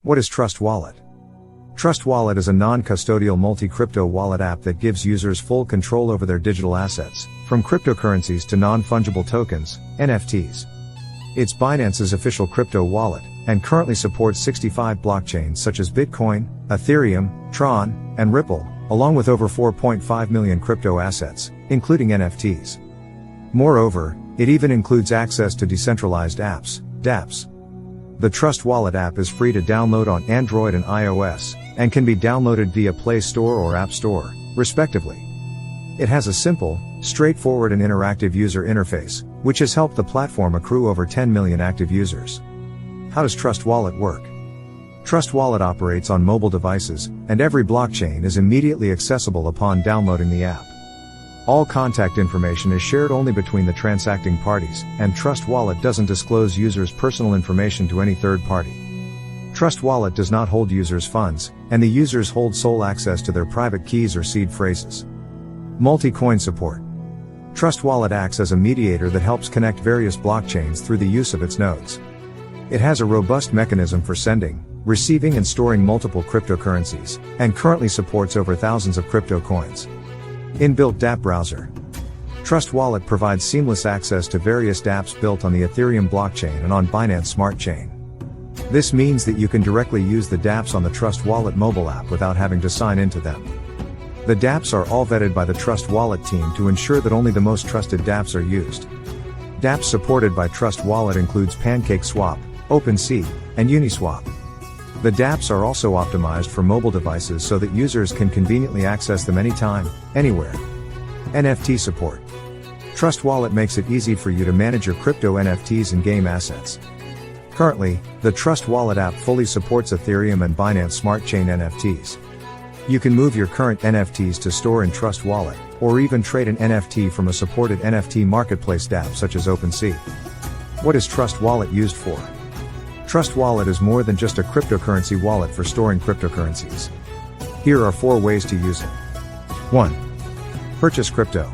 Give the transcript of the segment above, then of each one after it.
What is TRUSTWALLET? TRUSTWALLET is a non-custodial multi-crypto wallet app that gives users full control over their digital assets, from cryptocurrencies to non-fungible tokens, NFTs. It's Binance's official crypto wallet, and currently supports 65 blockchains such as Bitcoin, Ethereum, Tron, and Ripple, along with over 4.5 million crypto assets, including NFTs. Moreover, it even includes access to decentralized apps, dApps. The TRUSTWALLET app is free to download on Android and iOS, and can be downloaded via Play Store or App Store, respectively. It has a simple, straightforward and interactive user interface, which has helped the platform accrue over 10 million active users. How does TRUSTWALLET work? TRUSTWALLET operates on mobile devices, and every blockchain is immediately accessible upon downloading the app. All contact information is shared only between the transacting parties, and TRUSTWALLET doesn't disclose users' personal information to any third party. TRUSTWALLET does not hold users' funds, and the users hold sole access to their private keys or seed phrases. Multi-coin support. TRUSTWALLET acts as a mediator that helps connect various blockchains through the use of its nodes. It has a robust mechanism for sending, receiving and storing multiple cryptocurrencies, and currently supports over thousands of crypto coins. Inbuilt dApp browser. TRUSTWALLET provides seamless access to various dApps built on the Ethereum blockchain and on Binance Smart Chain. This means that you can directly use the dApps on the TRUSTWALLET mobile app without having to sign into them. The dApps are all vetted by the TRUSTWALLET team to ensure that only the most trusted dApps are used. dApps supported by TRUSTWALLET includes PancakeSwap, OpenSea, and Uniswap. The dApps are also optimized for mobile devices so that users can conveniently access them anytime, anywhere. NFT support. TRUSTWALLET makes it easy for you to manage your crypto NFTs and game assets. Currently, the TRUSTWALLET app fully supports Ethereum and Binance Smart Chain NFTs. You can move your current NFTs to store in TRUSTWALLET, or even trade an NFT from a supported NFT marketplace dApp such as OpenSea. What is TRUSTWALLET used for? TRUSTWALLET is more than just a cryptocurrency wallet for storing cryptocurrencies. Here are 4 ways to use it. 1. Purchase crypto.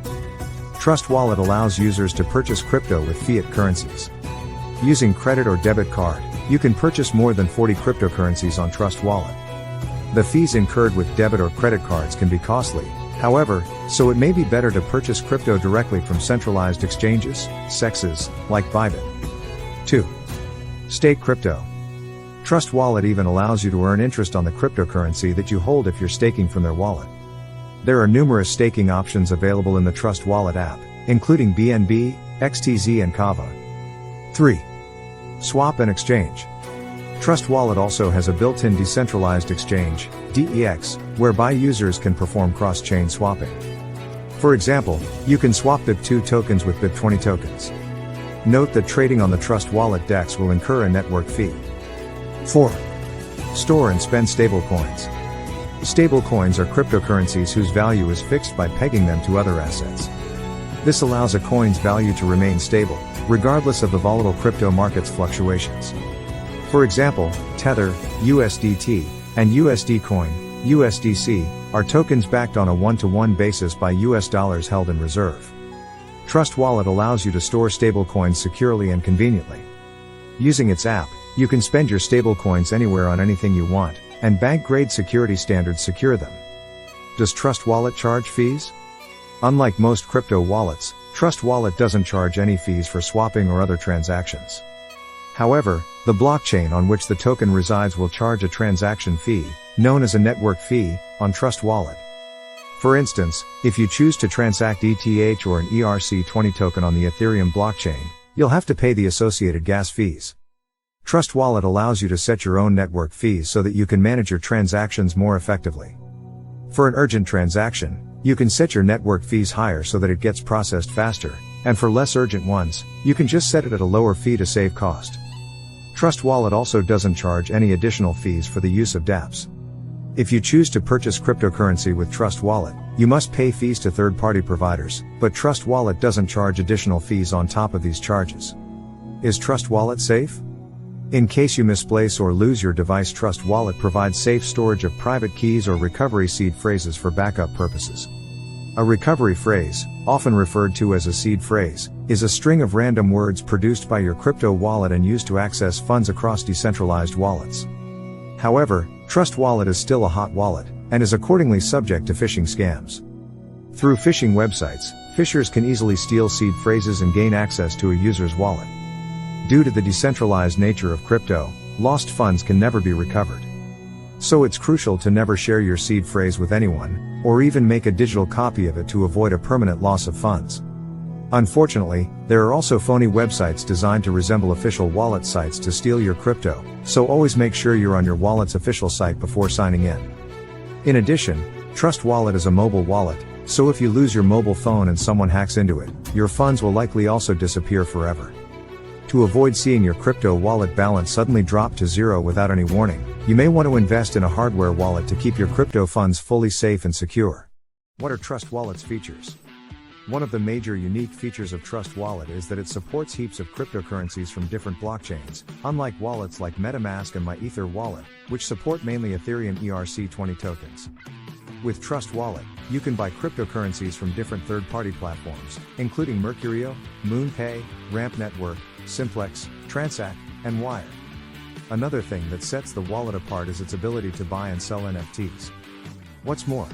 TRUSTWALLET allows users to purchase crypto with fiat currencies. Using credit or debit card, you can purchase more than 40 cryptocurrencies on TRUSTWALLET. The fees incurred with debit or credit cards can be costly, however, so it may be better to purchase crypto directly from centralized exchanges, CEXs, like Bybit. 2. Stake crypto. TRUSTWALLET even allows you to earn interest on the cryptocurrency that you hold if you're staking from their wallet. There are numerous staking options available in the TRUSTWALLET app, including BNB, XTZ and Kava. 3. Swap and exchange. TRUSTWALLET also has a built-in decentralized exchange, DEX, whereby users can perform cross-chain swapping. For example, you can swap BIP2 tokens with BIP20 tokens. Note that trading on the TRUSTWALLET DEX will incur a network fee. 4. Store and spend stablecoins. Stablecoins are cryptocurrencies whose value is fixed by pegging them to other assets. This allows a coin's value to remain stable, regardless of the volatile crypto market's fluctuations. For example, Tether, USDT, and USD Coin, USDC, are tokens backed on a one-to-one basis by US dollars held in reserve. TRUSTWALLET allows you to store stablecoins securely and conveniently. Using its app, you can spend your stablecoins anywhere on anything you want, and bank-grade security standards secure them. Does TRUSTWALLET charge fees? Unlike most crypto wallets, TRUSTWALLET doesn't charge any fees for swapping or other transactions. However, the blockchain on which the token resides will charge a transaction fee, known as a network fee, on TRUSTWALLET. For instance, if you choose to transact ETH or an ERC20 token on the Ethereum blockchain, you'll have to pay the associated gas fees. TRUSTWALLET allows you to set your own network fees so that you can manage your transactions more effectively. For an urgent transaction, you can set your network fees higher so that it gets processed faster, and for less urgent ones, you can just set it at a lower fee to save cost. TRUSTWALLET also doesn't charge any additional fees for the use of dApps. If you choose to purchase cryptocurrency with TRUSTWALLET, you must pay fees to third-party providers, but TRUSTWALLET doesn't charge additional fees on top of these charges. Is TRUSTWALLET safe? In case you misplace or lose your device, TRUSTWALLET provides safe storage of private keys or recovery seed phrases for backup purposes. A recovery phrase, often referred to as a seed phrase, is a string of random words produced by your crypto wallet and used to access funds across decentralized wallets. However, TRUSTWALLET is still a hot wallet, and is accordingly subject to phishing scams. Through phishing websites, phishers can easily steal seed phrases and gain access to a user's wallet. Due to the decentralized nature of crypto, lost funds can never be recovered. So it's crucial to never share your seed phrase with anyone, or even make a digital copy of it to avoid a permanent loss of funds. Unfortunately, there are also phony websites designed to resemble official wallet sites to steal your crypto, so always make sure you're on your wallet's official site before signing in. In addition, TRUSTWALLET is a mobile wallet, so if you lose your mobile phone and someone hacks into it, your funds will likely also disappear forever. To avoid seeing your crypto wallet balance suddenly drop to zero without any warning, you may want to invest in a hardware wallet to keep your crypto funds fully safe and secure. What are TRUSTWALLET's features? One of the major unique features of TRUSTWALLET is that it supports heaps of cryptocurrencies from different blockchains, unlike wallets like MetaMask and MyEtherWallet, which support mainly Ethereum ERC20 tokens. With TRUSTWALLET, you can buy cryptocurrencies from different third-party platforms, including Mercurio, MoonPay, Ramp Network, Simplex, Transact, and Wire. Another thing that sets the wallet apart is its ability to buy and sell NFTs. What's more,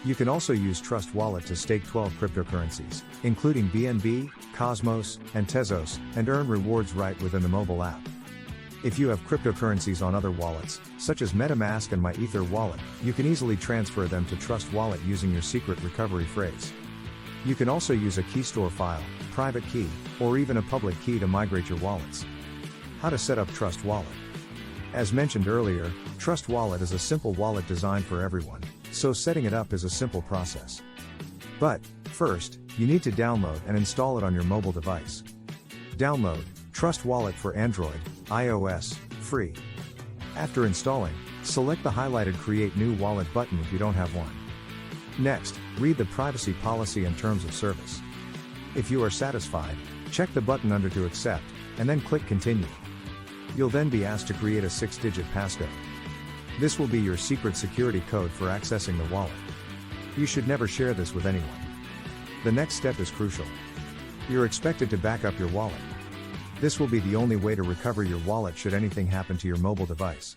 you can also use TRUSTWALLET to stake 12 cryptocurrencies, including BNB, Cosmos, and Tezos, and earn rewards right within the mobile app. If you have cryptocurrencies on other wallets, such as MetaMask and MyEtherWallet, you can easily transfer them to TRUSTWALLET using your secret recovery phrase. You can also use a key store file, private key, or even a public key to migrate your wallets. How to set up TRUSTWALLET? As mentioned earlier, TRUSTWALLET is a simple wallet designed for everyone, so setting it up is a simple process. But, first, you need to download and install it on your mobile device. Download TRUSTWALLET for Android, iOS, free. After installing, select the highlighted Create New Wallet button if you don't have one. Next, read the privacy policy and terms of service. If you are satisfied, check the button under to accept, and then click Continue. You'll then be asked to create a 6-digit passcode. This will be your secret security code for accessing the wallet. You should never share this with anyone. The next step is crucial. You're expected to back up your wallet. This will be the only way to recover your wallet should anything happen to your mobile device.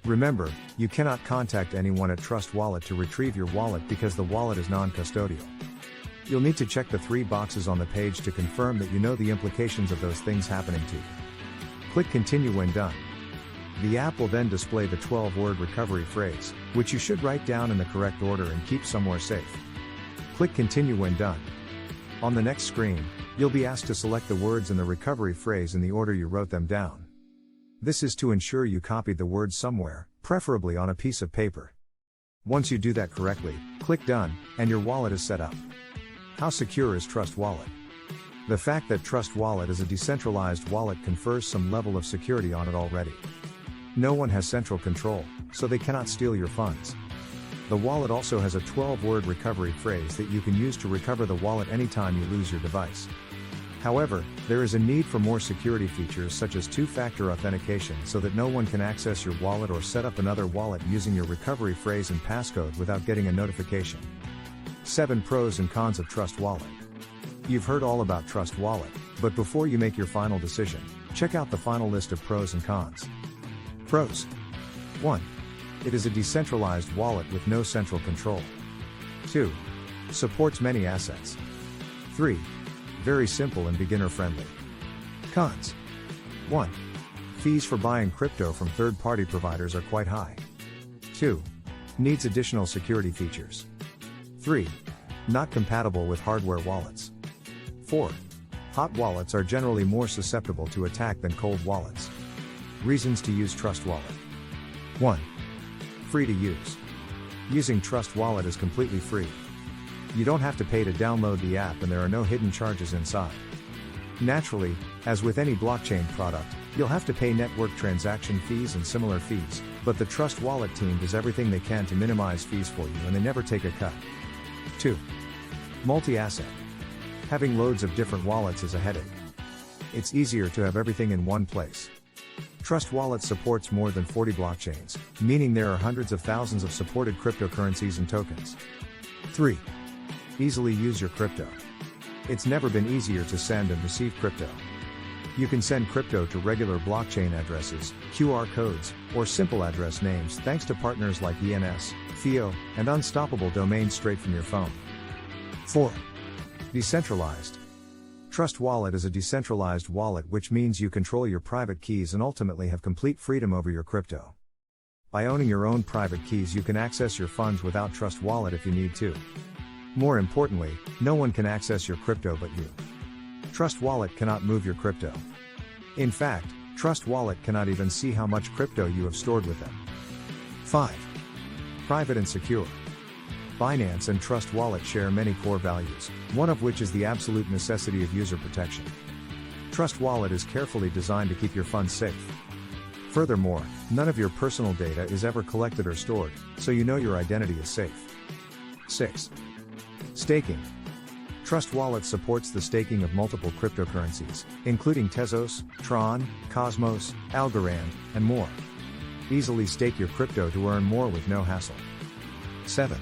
Remember, you cannot contact anyone at TRUSTWALLET to retrieve your wallet because the wallet is non-custodial. You'll need to check the 3 boxes on the page to confirm that you know the implications of those things happening to you. Click Continue when done. The app will then display the 12-word recovery phrase, which you should write down in the correct order and keep somewhere safe. Click Continue when done. On the next screen, you'll be asked to select the words in the recovery phrase in the order you wrote them down. This is to ensure you copied the words somewhere, preferably on a piece of paper. Once you do that correctly, click Done, and your wallet is set up. How secure is TRUSTWALLET? The fact that TRUSTWALLET is a decentralized wallet confers some level of security on it already. No one has central control, so they cannot steal your funds. The wallet also has a 12-word recovery phrase that you can use to recover the wallet anytime you lose your device. However, there is a need for more security features such as 2-factor authentication so that no one can access your wallet or set up another wallet using your recovery phrase and passcode without getting a notification. 7 Pros and Cons of TRUSTWALLET. You've heard all about TRUSTWALLET, but before you make your final decision, check out the final list of pros and cons. Pros. 1. It is a decentralized wallet with no central control. 2. Supports many assets. 3. Very simple and beginner-friendly. Cons. 1. Fees for buying crypto from third-party providers are quite high. 2. Needs additional security features. 3. Not compatible with hardware wallets. 4. Hot wallets are generally more susceptible to attack than cold wallets. Reasons to use TRUSTWALLET. 1. Free to use. Using TRUSTWALLET is completely free. You don't have to pay to download the app and there are no hidden charges inside. Naturally, as with any blockchain product, you'll have to pay network transaction fees and similar fees, but the TRUSTWALLET team does everything they can to minimize fees for you and they never take a cut. 2. Multi-asset. Having loads of different wallets is a headache. It's easier to have everything in one place. TRUSTWALLET supports more than 40 blockchains, meaning there are hundreds of thousands of supported cryptocurrencies and tokens. 3. Easily use your crypto. It's never been easier to send and receive crypto. You can send crypto to regular blockchain addresses, QR codes, or simple address names thanks to partners like ENS, Theo, and Unstoppable Domains straight from your phone. 4. Decentralized. Trust Wallet is a decentralized wallet, which means you control your private keys and ultimately have complete freedom over your crypto. By owning your own private keys, you can access your funds without Trust Wallet if you need to. More importantly, no one can access your crypto but you. Trust Wallet cannot move your crypto. In fact, Trust Wallet cannot even see how much crypto you have stored with them. 5. Private and secure. Binance and Trust Wallet share many core values, one of which is the absolute necessity of user protection. Trust Wallet is carefully designed to keep your funds safe. Furthermore, none of your personal data is ever collected or stored, so you know your identity is safe. 6. Staking. Trust Wallet supports the staking of multiple cryptocurrencies, including Tezos, Tron, Cosmos, Algorand, and more. Easily stake your crypto to earn more with no hassle. 7.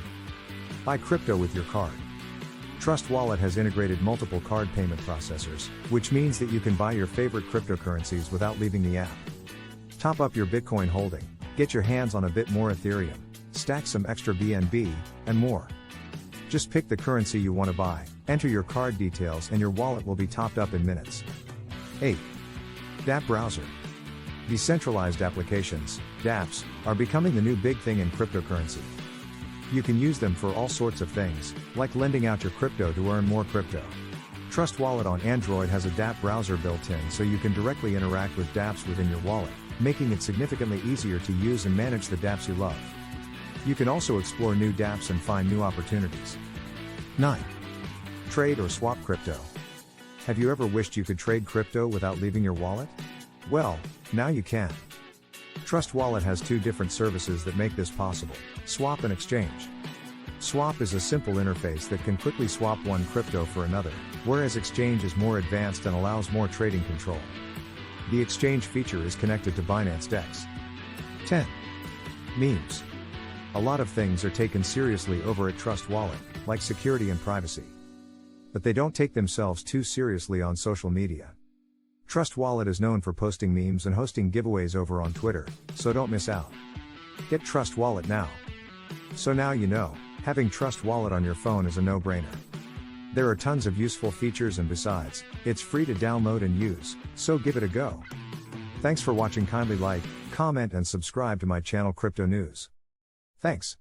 Buy crypto with your card. Trust Wallet has integrated multiple card payment processors, which means that you can buy your favorite cryptocurrencies without leaving the app. Top up your Bitcoin holding, get your hands on a bit more Ethereum, stack some extra BNB, and more. Just pick the currency you want to buy, enter your card details, and your wallet will be topped up in minutes. 8. dApp Browser. Decentralized applications, dApps, are becoming the new big thing in cryptocurrency. You can use them for all sorts of things, like lending out your crypto to earn more crypto. Trust Wallet on Android has a dApp browser built in, so you can directly interact with dApps within your wallet, making it significantly easier to use and manage the dApps you love. You can also explore new dApps and find new opportunities. 9. Trade or swap crypto. Have you ever wished you could trade crypto without leaving your wallet? Well, now you can. Trust Wallet has two different services that make this possible: swap and exchange. Swap is a simple interface that can quickly swap one crypto for another, whereas exchange is more advanced and allows more trading control. The exchange feature is connected to Binance DEX. 10. Memes. A lot of things are taken seriously over at Trust Wallet, like security and privacy. But they don't take themselves too seriously on social media. Trust Wallet is known for posting memes and hosting giveaways over on Twitter, so don't miss out. Get Trust Wallet now. So now you know, having Trust Wallet on your phone is a no-brainer. There are tons of useful features, and besides, it's free to download and use, so give it a go. Thanks for watching. Kindly like, comment and subscribe to my channel Crypto News. Thanks.